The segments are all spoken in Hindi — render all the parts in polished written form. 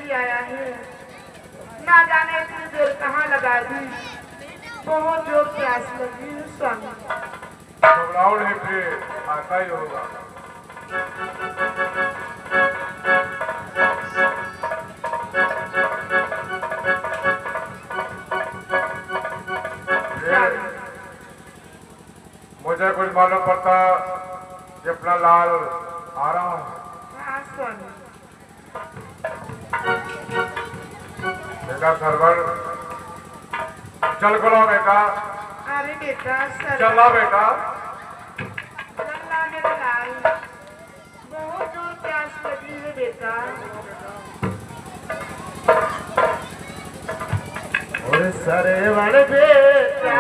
भी आया है, ना जाने इतनी देर कहाँ लगा दी। बहुत जोर प्यास लगी है स्वामी। घबराओ नहीं, फिर आता ही होगा। मुझे कुछ मालूम पड़ता कि अपना लाल आ रहा है। हाँ स्वामी। बेटा सरवर, चल खड़ो बेटा। अरे बेटा चला बेटा। चलना मेरा लाल, बहुत जोर प्यास लगी है बेटा। और सरवर बेटा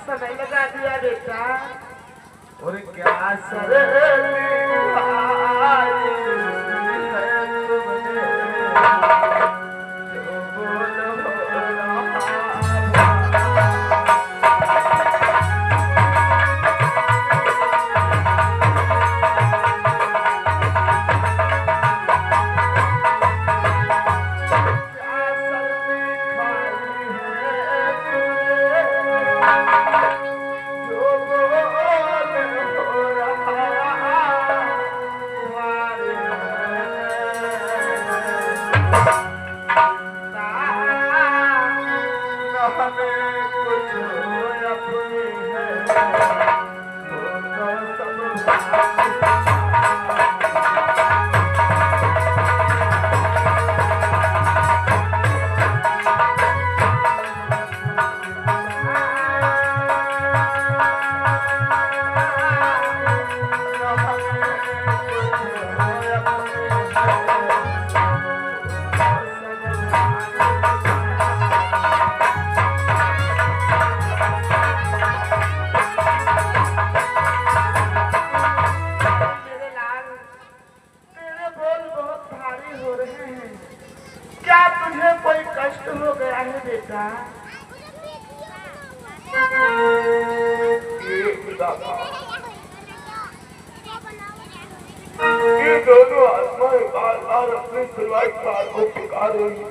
समय लगा दिया बेटा। और क्या सर बेटा। ये दोनों आत्माएं बार बार अपने सर्वाइव काल को पुकार रही।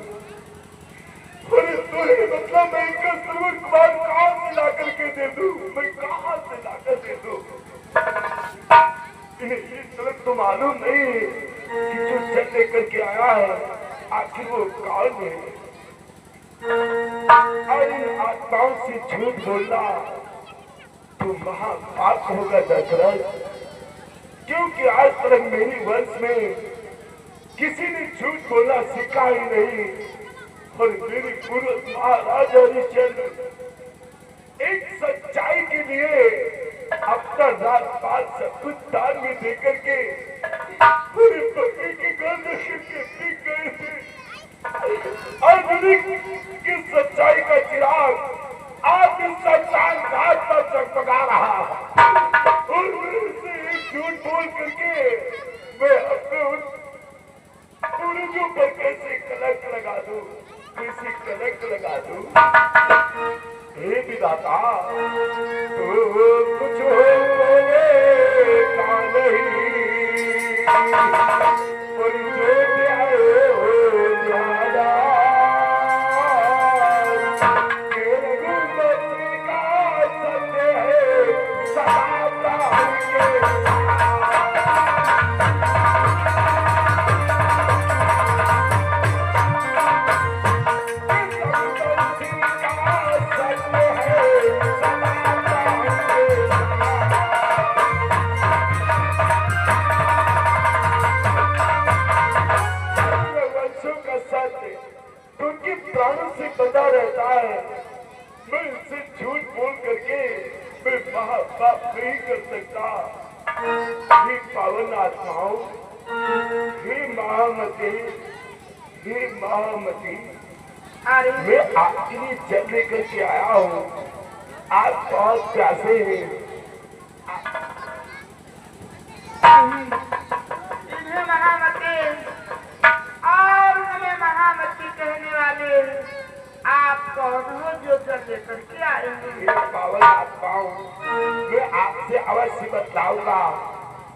मतलब मैं इनका सर्वर कुमार कहाँ से ला करके दे दूं? मैं कहाँ से ला कर दे दूं? इन्हें तलक तो मालूम नहीं कि जो जल लेकर के आया है आखिर वो कौन है। और इन आत्माओं से झूठ बोलना तो महापाप होगा दशरथ, क्योंकि आज तक मेरी वंश में किसी ने झूठ बोलना सीखा ही नहीं। और मेरी पूर्व महाराज हरिश्चंद्र एक सच्चाई के लिए अपना राजपाल सब कुछ दान में देकर के पूरे पति की गर्दन के पीक गए थे। आधुनिक की सच्चाई का चिराग आज इस संसार घाट पर चकमगा रहा और मेरे से एक झूठ बोल करके मैं अपने उन पूर्वजों पर कैसे कलंक लगा दूं, कैसे कलंक लगा दूं। हे विधाता, तो कुछ हो बोले का नहीं। बाप नहीं कर सकता। हे पावन आत्माओं, हे महामती, हे महामती, अरे मैं आपके लिए जल लेकर के आया हूँ। आप बहुत प्यासे हैं। इन्हें महामती और हमें महामती कहने वाले आप कौन हो जो जल लेकर के आए हैं? हे पावन आत्माओं, मैं आपसे अवश्य बतलाऊंगा,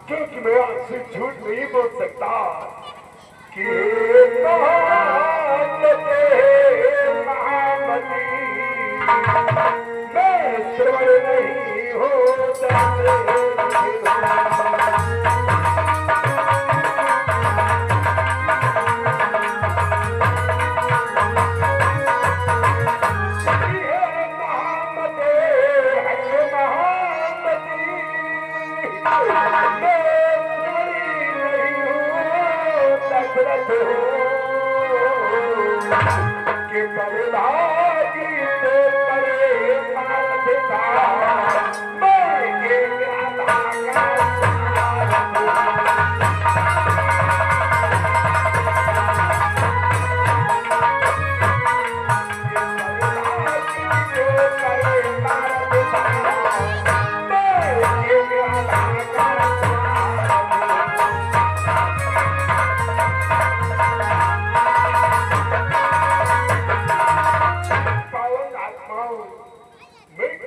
क्योंकि मैं आपसे झूठ नहीं बोल सकता कि महामती मैं श्रवण नहीं होता।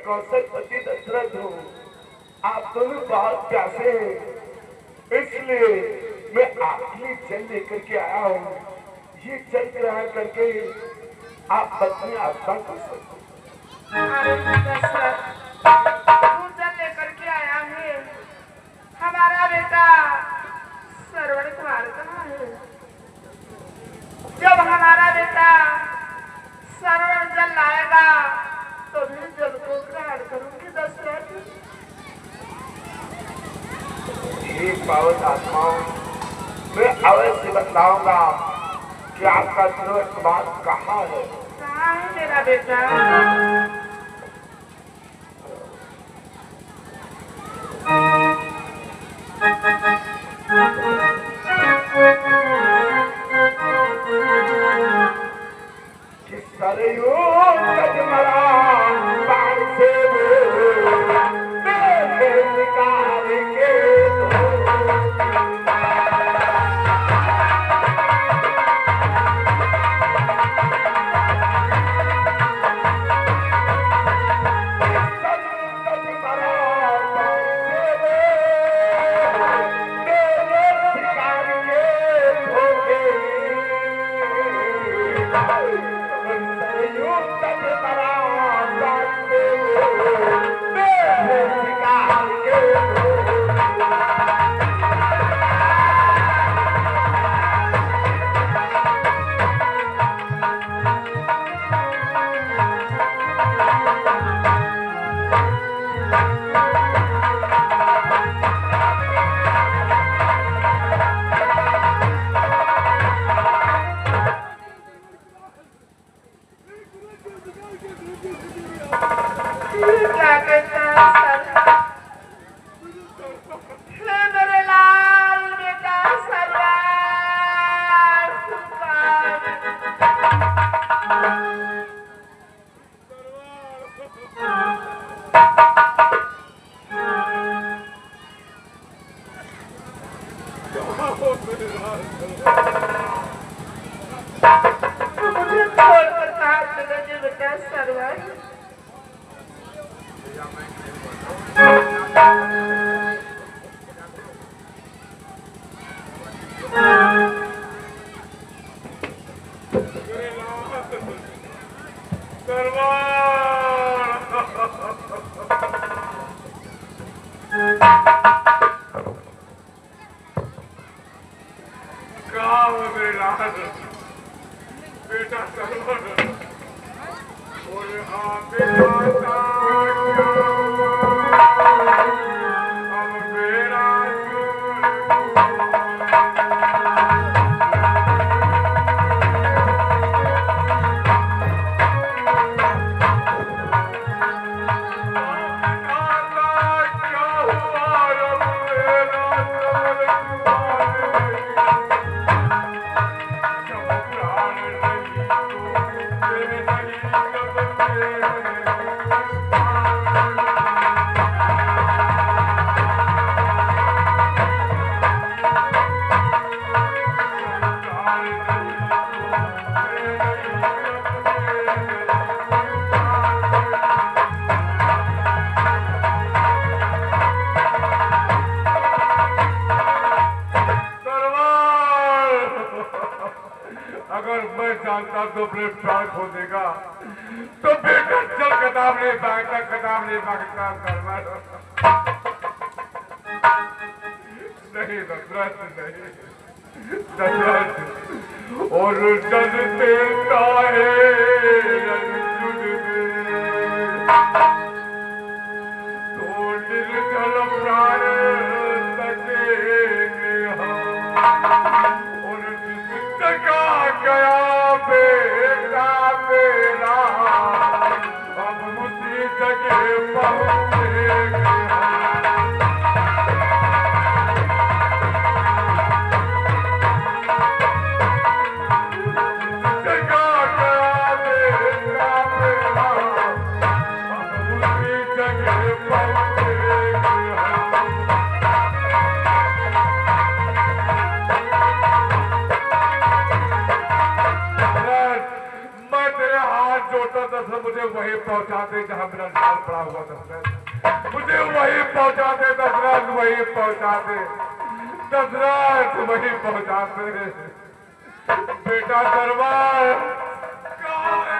कौशलपति दशरथ हूँ। आप दोनों बहुत प्यासे हैं, इसलिए मैं आपके लिए जल लेकर के आया हूँ। ये जल ग्रहण करके आप अपनी आत्मा को सकते। अरे दशरथ, तू जल लेकर के आया है, हमारा बेटा श्रवण कुमार कहाँ है? जब हमारा बेटा श्रवण जल लाएगा तो भी जल को ग्रहण करूंगी दशरथ। हे पावन आत्माओं, मैं अवश्य बतलाऊंगा कि आपका श्रवण कुमार कहाँ है। कहाँ है मेरा बेटा? सरयू कजमरा बाण से मेरे निकाल के क्या कहता है सर? हे मेरे लाल बेटा सरदार मुझे छोड़कर कहाँ चले गए बेटा सरवर? बेटा सरवर बोले आप बेटा अब मेरा था तो अपने प्राण खो देगा, तो बेटा चल किताब नहीं मांगता, किताब नहीं मांगता करना नहीं दशरथ नहीं दशरथ। और जब देता है अर्जुन तो निर्जल प्राण तजेंगे हम। और जिस जगह गया बेटा मेरा अब उसी जगह पहुंचेंगे हम। मुझे वही पहुंचा दे जहां मेरा लाल पड़ा हुआ दशरथ, मुझे वही पहुंचा दे दशरथ, वही पहुंचा दे दशरथ, वही पहुंचा दे। बेटा दरबार कहाँ है?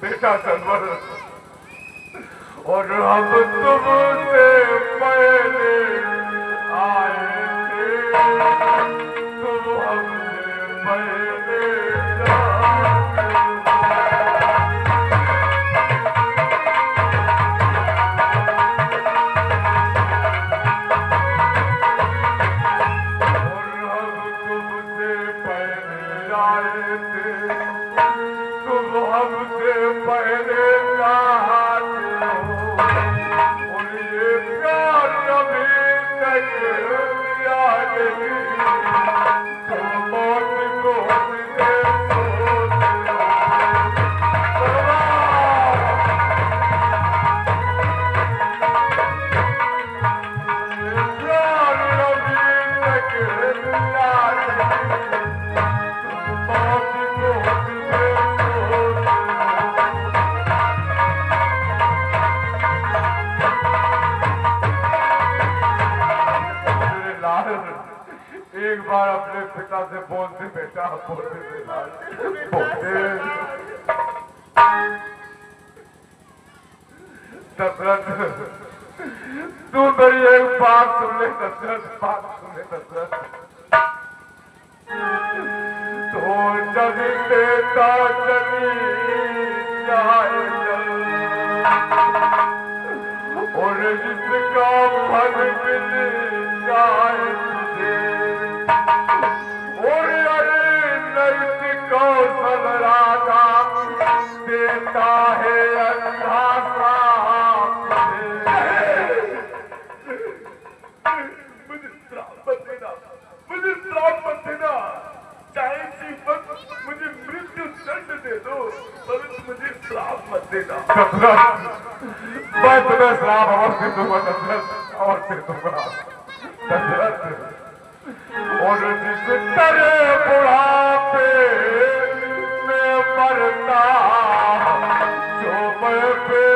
बेटा सरवर, और हम तुमसे पहले आए थे, तुम हमसे पहले जाते। और हम तुमसे पहले आए थे, तुम हमसे पहले चाहते हो। और ये प्यार कभी तक दिया नहीं, तुम मौत को मुझे सोचना। ये प्यार कभी तक दिया नहीं, तुम मौत को मुझे सोचना। एक बार अपने पिता से बोलते बेटा, बोलते बोलते दशरथ, तू मेरी एक बात सुन ले दशरथ, बात सुन ले दशरथ। तो जब देता चली जाए और जिसका फल मिल जाए तुझे, और कौशल राजा देता है अंधा श्राप। मुझे श्राप मत देना, मुझे श्राप मत देना। चाहे इसी वक्त मुझे मृत्यु दंड दे दो, परंतु मुझे श्राप मत देना। मैं तुम्हें श्राप अवश्य दूंगा दशरथ, अवश्य दूंगा दशरथ। और जिस तरह बुढ़ापे में मरता जो मैं बेटे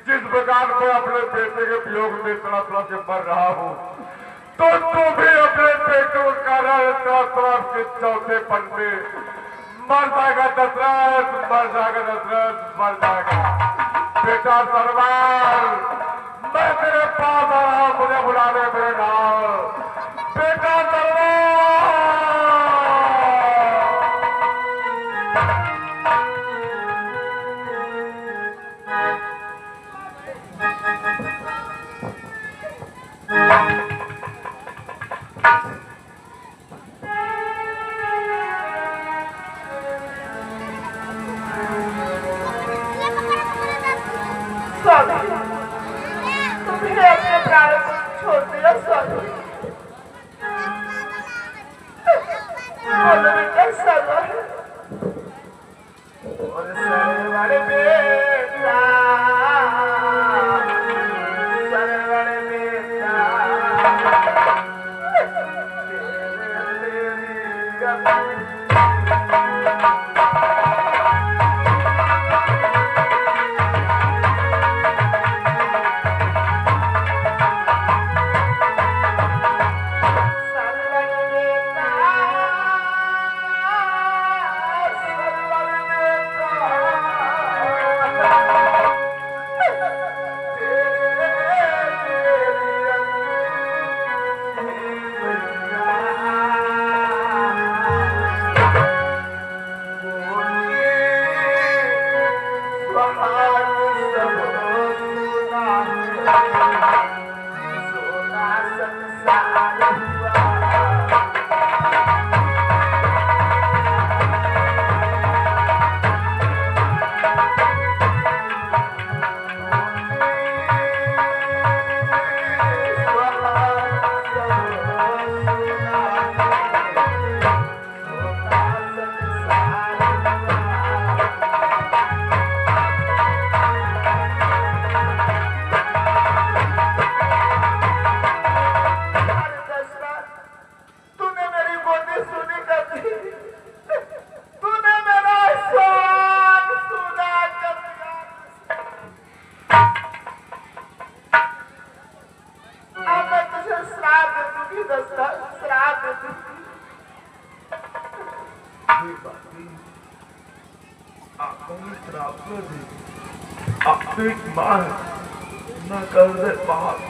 जिस प्रकार मैं अपने बेटे के वियोग में तरह तरह से मर रहा हूँ, तो तू भी अपने बेटे के कारण तरह तरह के चौथे पन में मर जाएगा दशरथ, मर जाएगा दशरथ, मर जाएगा। बेटा सरवार, मैं तेरे पास आ रहा हूँ, मुझे बुला ले मेरे नाम। बेटा सरवार। तुम्हें अपने प्राणों को छोड़ दिया स्वामी। बोलो बेटा सरवर। और सरवर बेटा, सरवर बेटा,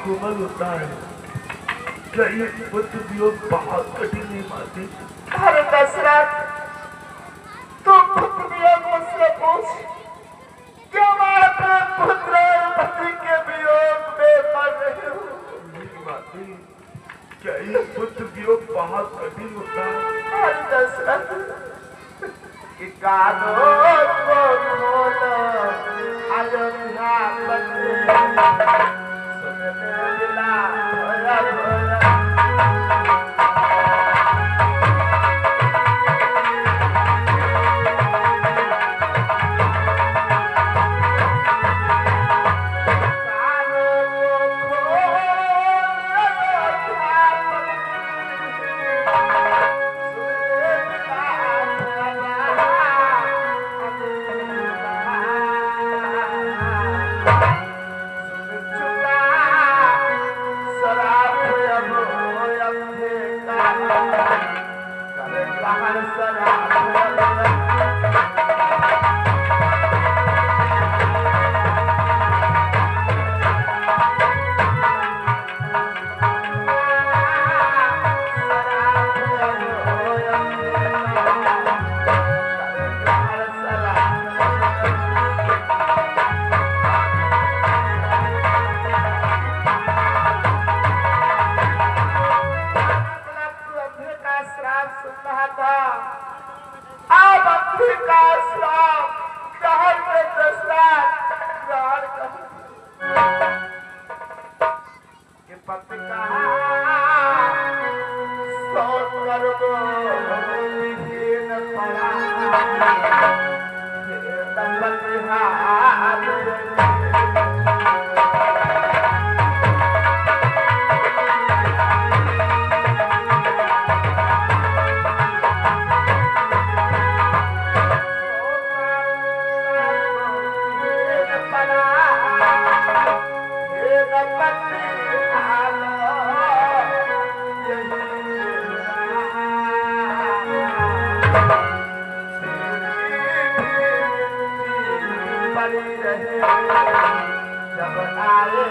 कोमल होता है, क्या ये पुत्र वियोग बहुत कठिन है माती? अरे दशरथ, तू पुत्र वियोग मुझसे पूछ, क्यों मैं अपने पुत्र और पति के वियोग में मर रही हूँ? माती, क्या ये पुत्र वियोग बहुत कठिन होता है? अरे दशरथ, कि कानों को खोलो अयोध्या बंदी पति का सौ कर्मो विहीन पड़ा दंपति हाथ जब आए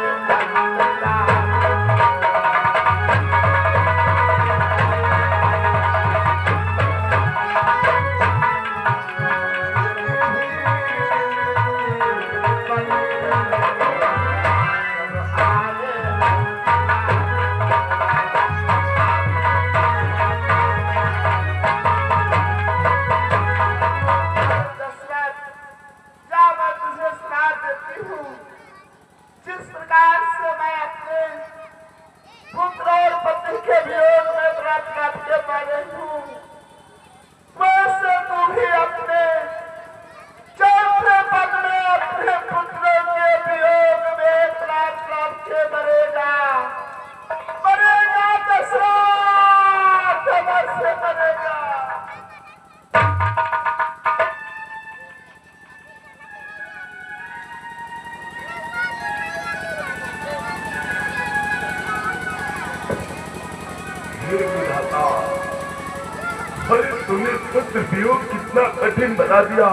जिस प्रकार से मैं अपने पुत्र और पति के वियोग में प्रार्थना के मारे हूँ, वैसे तू भी अपने चौथे पद में अपने पुत्रों के वियोग में प्रार्थना के मरेगा दशरथ, अवश्य मरेगा। अरे तूने पुत्र वियोग कितना कठिन बना दिया,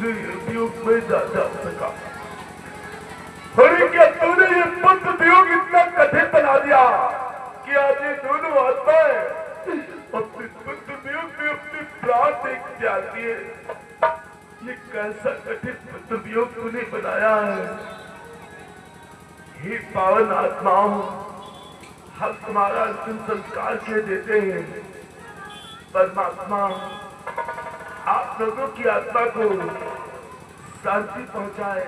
वियोग में जा सका। अरे क्या तूने ये पुत्र वियोग इतना कठिन बना दिया कि आज ये दोनों आत्माएं अपने पुत्र वियोग में अपने प्राण देख जाती है। ये कैसा कठिन पुत्र वियोग तूने बनाया है। हे पावन आत्माओं, हम तुम्हारा अंतिम संस्कार किए देते हैं। परमात्मा आप लोगों की आत्मा को शांति पहुंचाए।